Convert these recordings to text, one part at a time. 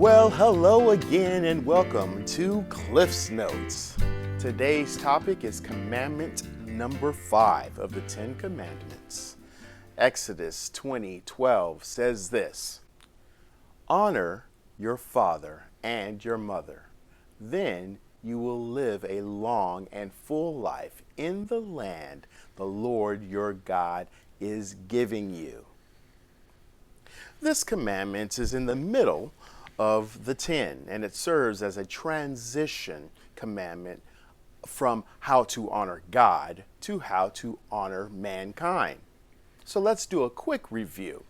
Well, hello again and welcome to Cliff's Notes. Today's topic is commandment number 5 of the 10 Commandments. Exodus 20:12 says this: Honor your father and your mother. Then you will live a long and full life in the land the Lord your God is giving you. This commandment is in the middle of the 10, and it serves as a transition commandment from how to honor God to how to honor mankind. So let's do a quick review.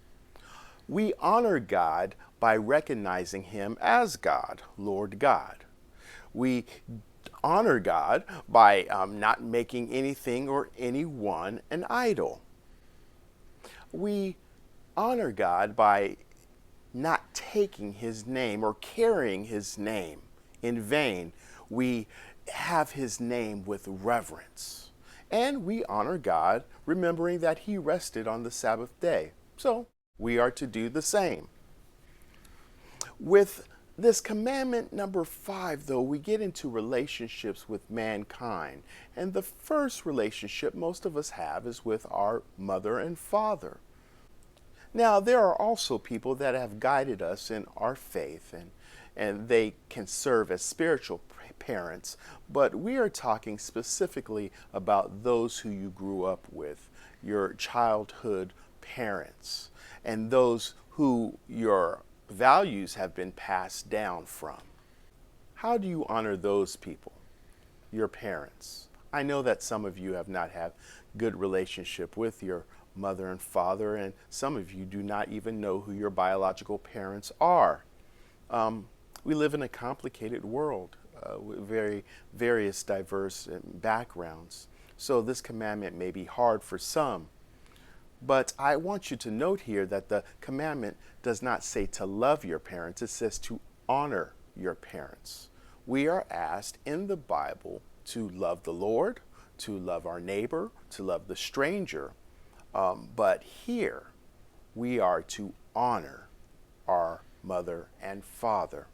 We honor God by recognizing Him as God, Lord God. We honor God by not making anything or anyone an idol. We honor God by not taking His name or carrying His name in vain. We have His name with reverence. And we honor God remembering that He rested on the Sabbath day. So we are to do the same. With this commandment number 5, though, we get into relationships with mankind. And the first relationship most of us have is with our mother and father. Now, there are also people that have guided us in our faith, and they can serve as spiritual parents, but we are talking specifically about those who you grew up with, your childhood parents, and those who your values have been passed down from. How do you honor those people, your parents? I know that some of you have not had good relationship with your mother and father, and some of you do not even know who your biological parents are. We live in a complicated world with very various diverse backgrounds. So this commandment may be hard for some. But I want you to note here that the commandment does not say to love your parents. It says to honor your parents. We are asked in the Bible to love the Lord, to love our neighbor, to love the stranger. But here we are to honor our mother and father.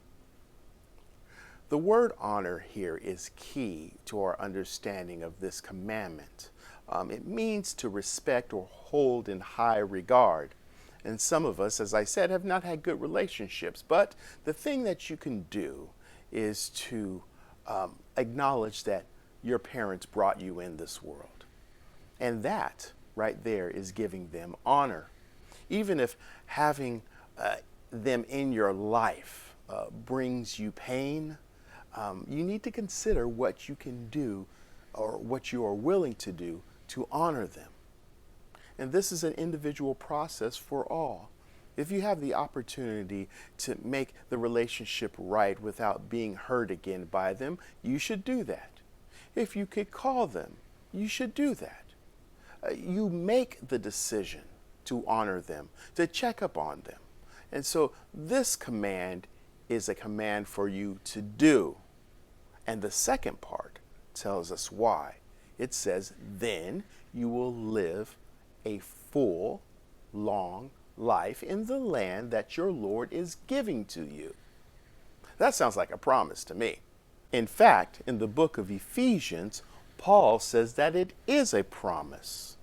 The word honor here is key to our understanding of this commandment. It means to respect or hold in high regard. And some of us, as I said, have not had good relationships. But the thing that you can do is to acknowledge that your parents brought you in this world. And that right there is giving them honor. Even if having them in your life brings you pain, you need to consider what you can do or what you are willing to do to honor them. And this is an individual process for all. If you have the opportunity to make the relationship right without being hurt again by them, you should do that. If you could call them, you should do that. You make the decision to honor them, to check up on them. And so this command is a command for you to do. And the second part tells us why. It says, then you will live a full, long life in the land that your Lord is giving to you. That sounds like a promise to me. In fact, in the book of Ephesians, Paul says that it is a promise.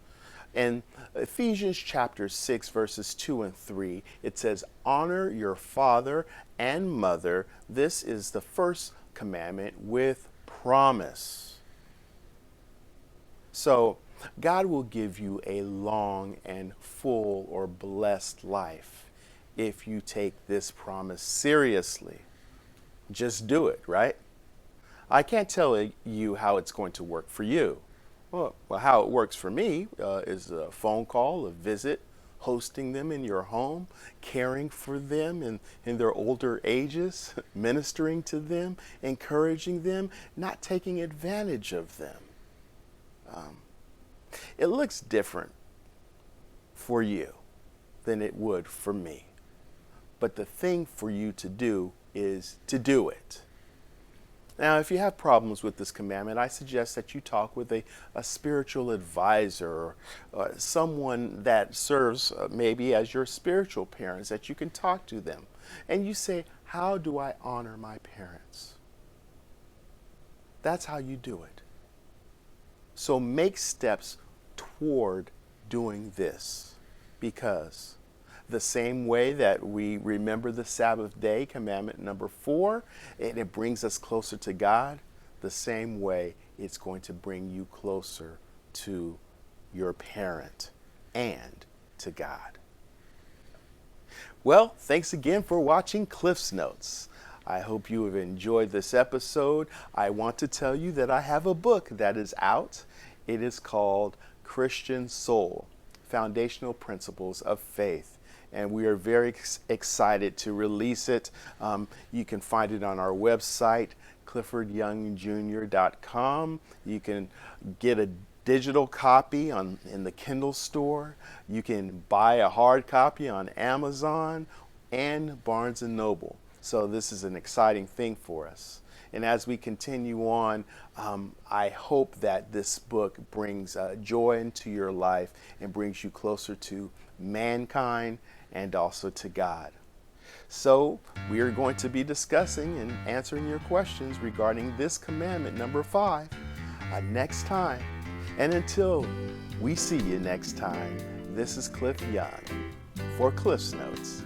In Ephesians chapter 6, verses 2 and 3, it says, honor your father and mother. This is the first commandment with promise. So God will give you a long and full or blessed life if you take this promise seriously. Just do it, right? I can't tell you how it's going to work for you. Well, how it works for me is a phone call, a visit, hosting them in your home, caring for them in their older ages, ministering to them, encouraging them, not taking advantage of them. It looks different for you than it would for me. But the thing for you to do is to do it. Now, if you have problems with this commandment, I suggest that you talk with a spiritual advisor or someone that serves maybe as your spiritual parents, that you can talk to them. And you say, How do I honor my parents? That's how you do it. So make steps toward doing this, because the same way that we remember the Sabbath day, commandment number 4, and it brings us closer to God, the same way it's going to bring you closer to your parent and to God. Well, thanks again for watching Cliff's Notes. I hope you have enjoyed this episode. I want to tell you that I have a book that is out. It is called Christian Soul, Foundational Principles of Faith. And we are very excited to release it. You can find it on our website, cliffordyoungjr.com. You can get a digital copy in the Kindle store. You can buy a hard copy on Amazon and Barnes & Noble. So this is an exciting thing for us. And as we continue on, I hope that this book brings joy into your life and brings you closer to mankind and also to God. So we are going to be discussing and answering your questions regarding this commandment number 5 next time. And until we see you next time, this is Cliff Young for Cliff's Notes.